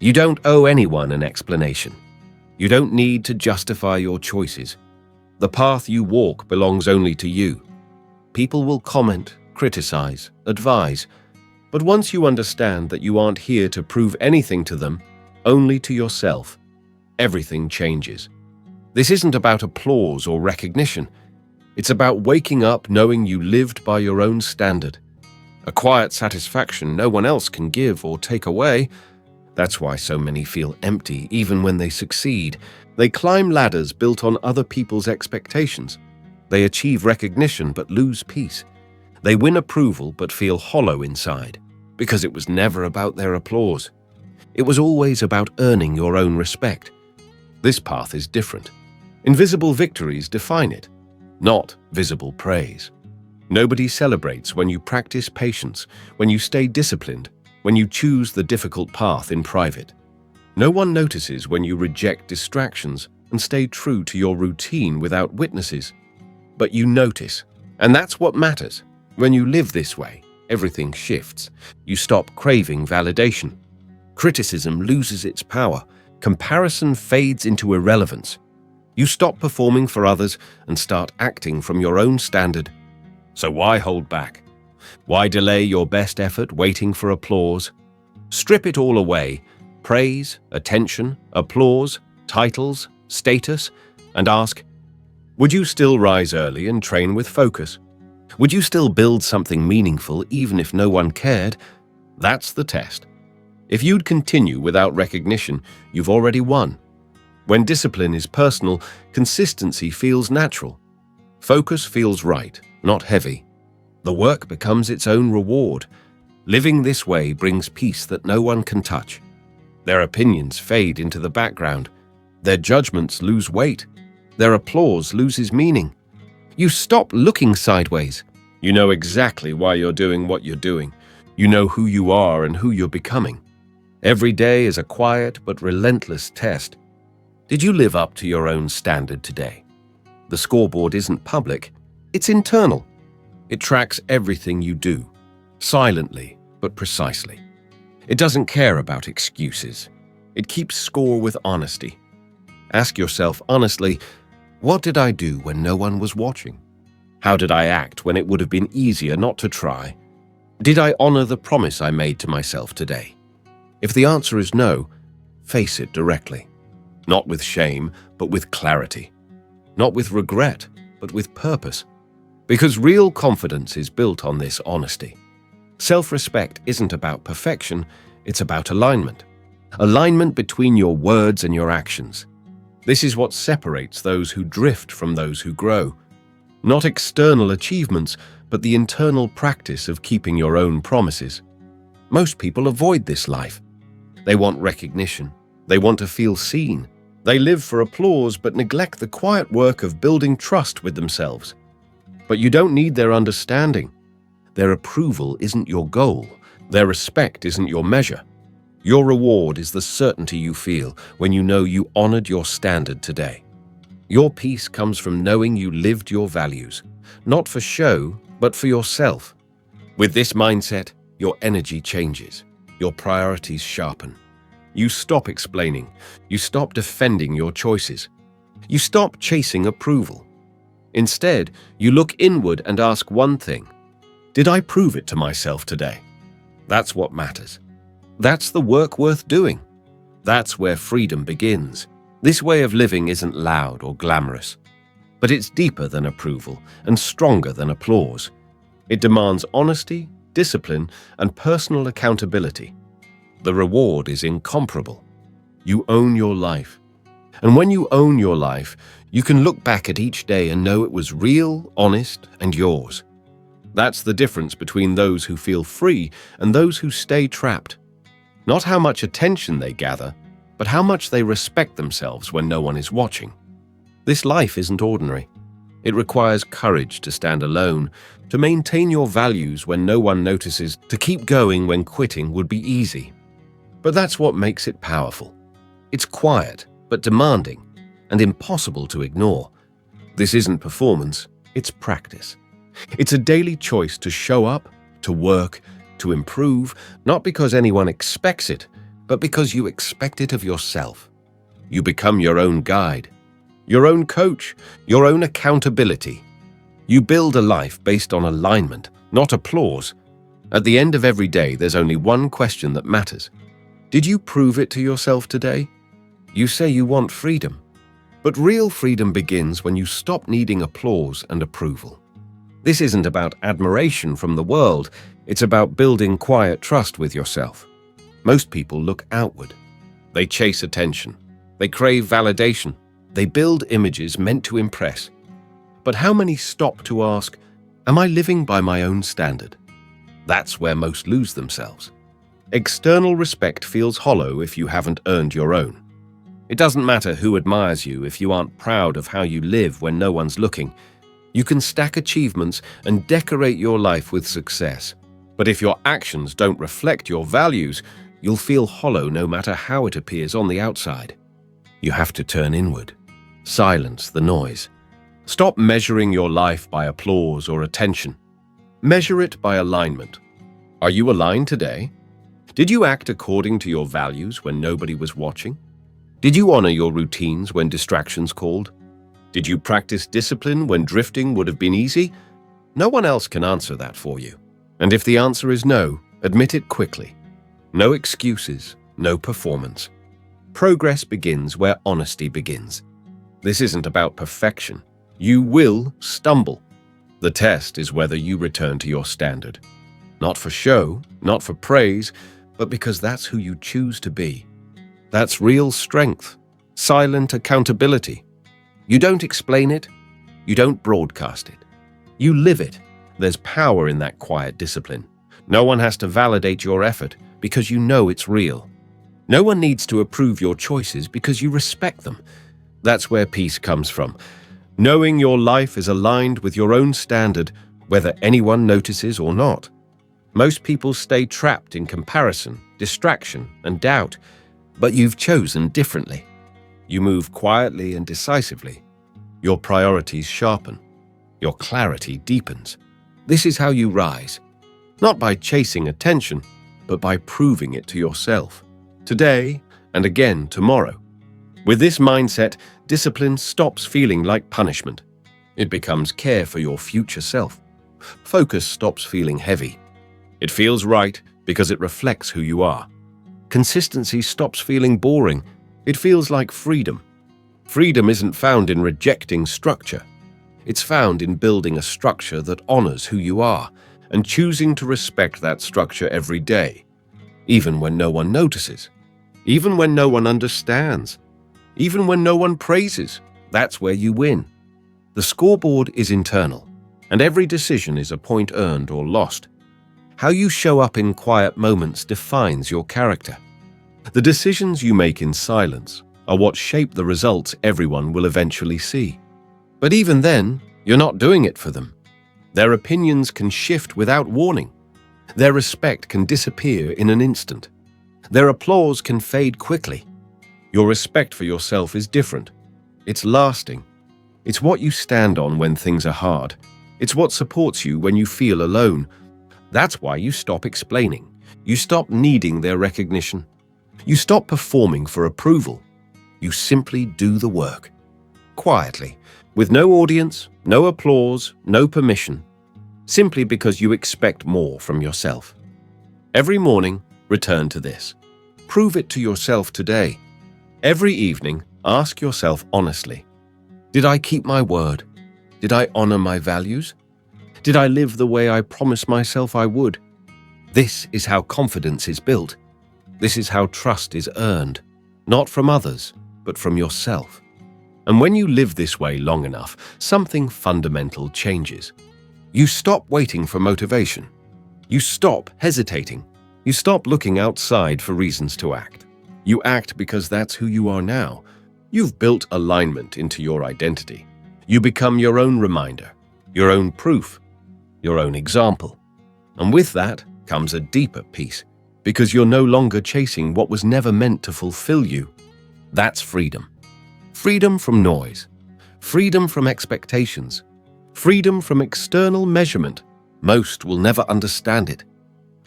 You don't owe anyone an explanation. You don't need to justify your choices. The path you walk belongs only to you. People will comment, criticize, advise, but once you understand that you aren't here to prove anything to them, only to yourself, everything changes. This isn't about applause or recognition. It's about waking up knowing you lived by your own standard. A quiet satisfaction no one else can give or take away. That's why so many feel empty even when they succeed. They climb ladders built on other people's expectations. They achieve recognition but lose peace. They win approval but feel hollow inside, because it was never about their applause. It was always about earning your own respect. This path is different. Invisible victories define it, not visible praise. Nobody celebrates when you practice patience, when you stay disciplined, when you choose the difficult path in private. No one notices when you reject distractions and stay true to your routine without witnesses. But you notice, and that's what matters. When you live this way, everything shifts. You stop craving validation. Criticism loses its power. Comparison fades into irrelevance. You stop performing for others and start acting from your own standard. So why hold back? Why delay your best effort waiting for applause? Strip it all away. Praise, attention, applause, titles, status, and ask, would you still rise early and train with focus? Would you still build something meaningful even if no one cared? That's the test. If you'd continue without recognition, you've already won. When discipline is personal, consistency feels natural. Focus feels right, not heavy. The work becomes its own reward. Living this way brings peace that no one can touch. Their opinions fade into the background. Their judgments lose weight. Their applause loses meaning. You stop looking sideways. You know exactly why you're doing what you're doing. You know who you are and who you're becoming. Every day is a quiet but relentless test. Did you live up to your own standard today? The scoreboard isn't public, it's internal. It tracks everything you do, silently but precisely. It doesn't care about excuses. It keeps score with honesty. Ask yourself honestly, what did I do when no one was watching? How did I act when it would have been easier not to try? Did I honor the promise I made to myself today? If the answer is no, face it directly. Not with shame, but with clarity. Not with regret, but with purpose. Because real confidence is built on this honesty. Self-respect isn't about perfection, it's about alignment. Alignment between your words and your actions. This is what separates those who drift from those who grow. Not external achievements, but the internal practice of keeping your own promises. Most people avoid this life. They want recognition. They want to feel seen. They live for applause but neglect the quiet work of building trust with themselves. But you don't need their understanding. Their approval isn't your goal. Their respect isn't your measure. Your reward is the certainty you feel when you know you honored your standard today. Your peace comes from knowing you lived your values, not for show, but for yourself. With this mindset, your energy changes. Your priorities sharpen. You stop explaining. You stop defending your choices. You stop chasing approval. Instead, you look inward and ask one thing. Did I prove it to myself today? That's what matters. That's the work worth doing. That's where freedom begins. This way of living isn't loud or glamorous, but it's deeper than approval and stronger than applause. It demands honesty, discipline, and personal accountability. The reward is incomparable. You own your life. And when you own your life, you can look back at each day and know it was real, honest, and yours. That's the difference between those who feel free and those who stay trapped. Not how much attention they gather, but how much they respect themselves when no one is watching. This life isn't ordinary. It requires courage to stand alone, to maintain your values when no one notices, to keep going when quitting would be easy. But that's what makes it powerful. It's quiet, but demanding, and impossible to ignore. This isn't performance, it's practice. It's a daily choice to show up, to work, to improve, not because anyone expects it, but because you expect it of yourself. You become your own guide, your own coach, your own accountability. You build a life based on alignment, not applause. At the end of every day, there's only one question that matters. Did you prove it to yourself today? You say you want freedom, but real freedom begins when you stop needing applause and approval. This isn't about admiration from the world, it's about building quiet trust with yourself. Most people look outward. They chase attention. They crave validation. They build images meant to impress. But how many stop to ask, am I living by my own standard? That's where most lose themselves. External respect feels hollow if you haven't earned your own. It doesn't matter who admires you if you aren't proud of how you live when no one's looking. You can stack achievements and decorate your life with success. But if your actions don't reflect your values, you'll feel hollow no matter how it appears on the outside. You have to turn inward. Silence the noise. Stop measuring your life by applause or attention. Measure it by alignment. Are you aligned today? Did you act according to your values when nobody was watching? Did you honor your routines when distractions called? Did you practice discipline when drifting would have been easy? No one else can answer that for you. And if the answer is no, admit it quickly. No excuses, no performance. Progress begins where honesty begins. This isn't about perfection. You will stumble. The test is whether you return to your standard. Not for show, not for praise, but because that's who you choose to be. That's real strength, silent accountability. You don't explain it, you don't broadcast it. You live it. There's power in that quiet discipline. No one has to validate your effort because you know it's real. No one needs to approve your choices because you respect them. That's where peace comes from. Knowing your life is aligned with your own standard, whether anyone notices or not. Most people stay trapped in comparison, distraction, and doubt, but you've chosen differently. You move quietly and decisively. Your priorities sharpen. Your clarity deepens. This is how you rise, not by chasing attention, but by proving it to yourself. Today, and again tomorrow. With this mindset, discipline stops feeling like punishment. It becomes care for your future self. Focus stops feeling heavy. It feels right because it reflects who you are. Consistency stops feeling boring. It feels like freedom. Freedom isn't found in rejecting structure. It's found in building a structure that honors who you are and choosing to respect that structure every day, even when no one notices. Even when no one understands, even when no one praises, that's where you win. The scoreboard is internal, and every decision is a point earned or lost. How you show up in quiet moments defines your character. The decisions you make in silence are what shape the results everyone will eventually see. But even then, you're not doing it for them. Their opinions can shift without warning. Their respect can disappear in an instant. Their applause can fade quickly. Your respect for yourself is different. It's lasting. It's what you stand on when things are hard. It's what supports you when you feel alone. That's why you stop explaining. You stop needing their recognition. You stop performing for approval. You simply do the work. Quietly, with no audience, no applause, no permission. Simply because you expect more from yourself. Every morning, return to this. Prove it to yourself today. Every evening, ask yourself honestly, did I keep my word? Did I honor my values? Did I live the way I promised myself I would? This is how confidence is built. This is how trust is earned, not from others, but from yourself. And when you live this way long enough, something fundamental changes. You stop waiting for motivation. You stop hesitating. You stop looking outside for reasons to act. You act because that's who you are now. You've built alignment into your identity. You become your own reminder, your own proof, your own example. And with that comes a deeper peace, because you're no longer chasing what was never meant to fulfill you. That's freedom. Freedom from noise. Freedom from expectations. Freedom from external measurement. Most will never understand it.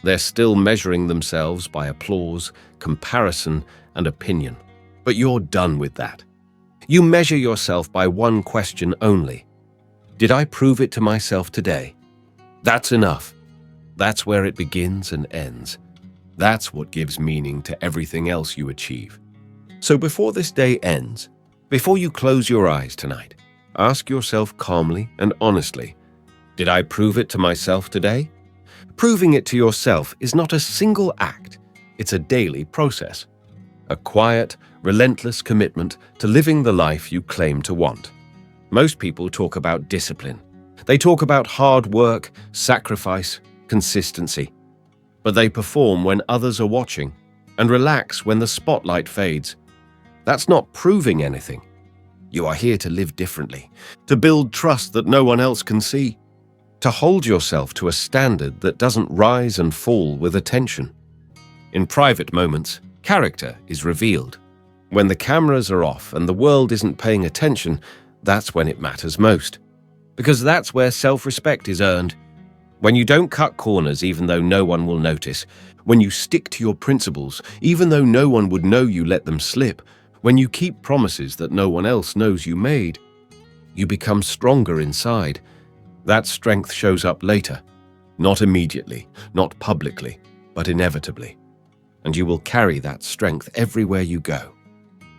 They're still measuring themselves by applause, comparison, and opinion. But you're done with that. You measure yourself by one question only. Did I prove it to myself today? That's enough. That's where it begins and ends. That's what gives meaning to everything else you achieve. So before this day ends, before you close your eyes tonight, ask yourself calmly and honestly, did I prove it to myself today? Proving it to yourself is not a single act, it's a daily process. A quiet, relentless commitment to living the life you claim to want. Most people talk about discipline. They talk about hard work, sacrifice, consistency. But they perform when others are watching and relax when the spotlight fades. That's not proving anything. You are here to live differently, to build trust that no one else can see, to hold yourself to a standard that doesn't rise and fall with attention. In private moments, character is revealed. When the cameras are off and the world isn't paying attention, that's when it matters most. Because that's where self-respect is earned. When you don't cut corners even though no one will notice, when you stick to your principles even though no one would know you let them slip, when you keep promises that no one else knows you made, you become stronger inside. That strength shows up later, not immediately, not publicly, but inevitably. And you will carry that strength everywhere you go.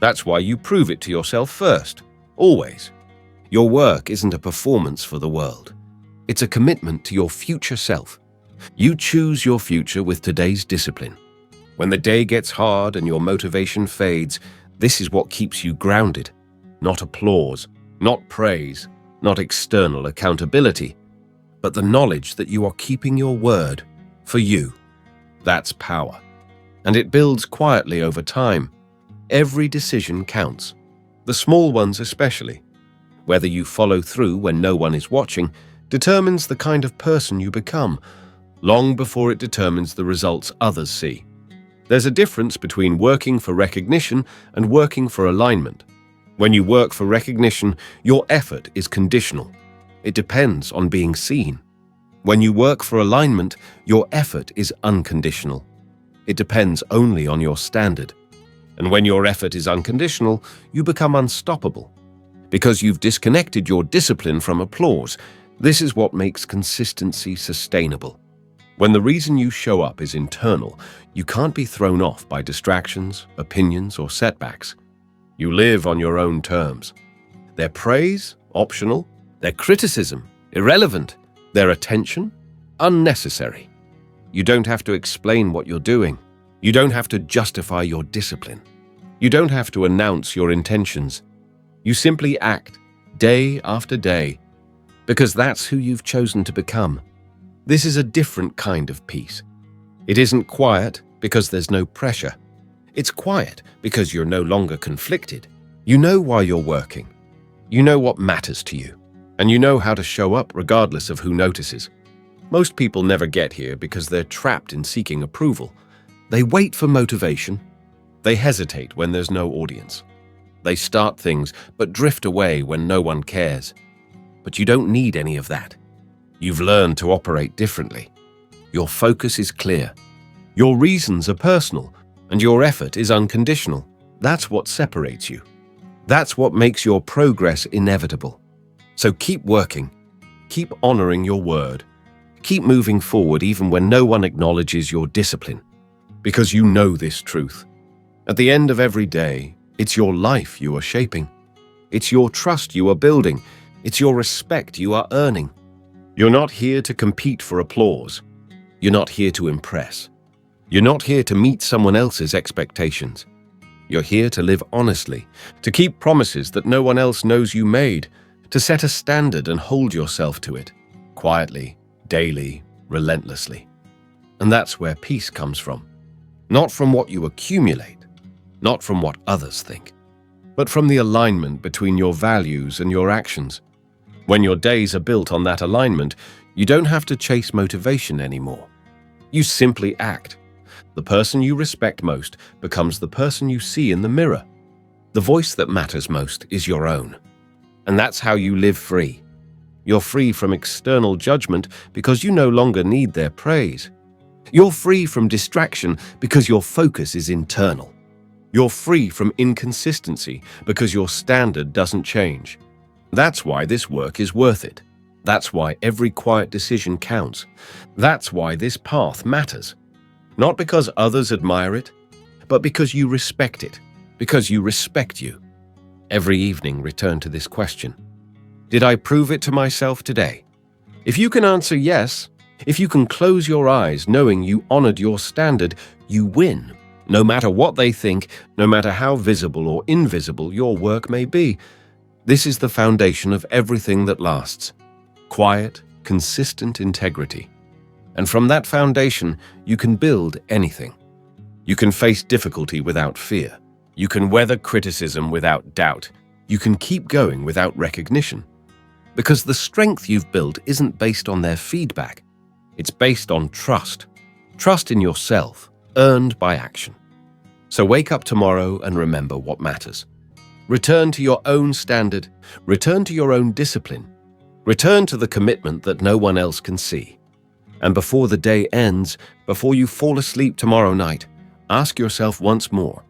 That's why you prove it to yourself first, always. Your work isn't a performance for the world. It's a commitment to your future self. You choose your future with today's discipline. When the day gets hard and your motivation fades, this is what keeps you grounded. Not applause, not praise, not external accountability, but the knowledge that you are keeping your word for you. That's power. And it builds quietly over time. Every decision counts, the small ones especially. Whether you follow through when no one is watching determines the kind of person you become, long before it determines the results others see. There's a difference between working for recognition and working for alignment. When you work for recognition, your effort is conditional. It depends on being seen. When you work for alignment, your effort is unconditional. It depends only on your standard. And when your effort is unconditional, you become unstoppable. Because you've disconnected your discipline from applause, this is what makes consistency sustainable. When the reason you show up is internal, you can't be thrown off by distractions, opinions, or setbacks. You live on your own terms. Their praise, optional. Their criticism, irrelevant. Their attention, unnecessary. You don't have to explain what you're doing. You don't have to justify your discipline. You don't have to announce your intentions. You simply act, day after day, because that's who you've chosen to become. This is a different kind of peace. It isn't quiet because there's no pressure. It's quiet because you're no longer conflicted. You know why you're working. You know what matters to you. And you know how to show up regardless of who notices. Most people never get here because they're trapped in seeking approval. They wait for motivation. They hesitate when there's no audience. They start things but drift away when no one cares. But you don't need any of that. You've learned to operate differently. Your focus is clear. Your reasons are personal, and your effort is unconditional. That's what separates you. That's what makes your progress inevitable. So keep working. Keep honoring your word. Keep moving forward even when no one acknowledges your discipline. Because you know this truth. At the end of every day, it's your life you are shaping. It's your trust you are building. It's your respect you are earning. You're not here to compete for applause. You're not here to impress. You're not here to meet someone else's expectations. You're here to live honestly, to keep promises that no one else knows you made, to set a standard and hold yourself to it, quietly, daily, relentlessly. And that's where peace comes from. Not from what you accumulate, not from what others think, but from the alignment between your values and your actions. When your days are built on that alignment, you don't have to chase motivation anymore. You simply act. The person you respect most becomes the person you see in the mirror. The voice that matters most is your own. And that's how you live free. You're free from external judgment because you no longer need their praise. You're free from distraction because your focus is internal. You're free from inconsistency because your standard doesn't change. That's why this work is worth it. That's why every quiet decision counts. That's why this path matters. Not because others admire it, but because you respect it, because you respect you. Every evening, return to this question. Did I prove it to myself today? If you can answer yes, if you can close your eyes knowing you honored your standard, you win. No matter what they think, no matter how visible or invisible your work may be. This is the foundation of everything that lasts. Quiet, consistent integrity. And from that foundation, you can build anything. You can face difficulty without fear. You can weather criticism without doubt. You can keep going without recognition. Because the strength you've built isn't based on their feedback. It's based on trust. Trust in yourself, earned by action. So wake up tomorrow and remember what matters. Return to your own standard. Return to your own discipline. Return to the commitment that no one else can see. And before the day ends, before you fall asleep tomorrow night, ask yourself once more,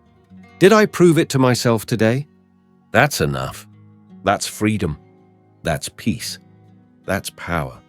did I prove it to myself today? That's enough. That's freedom. That's peace. That's power.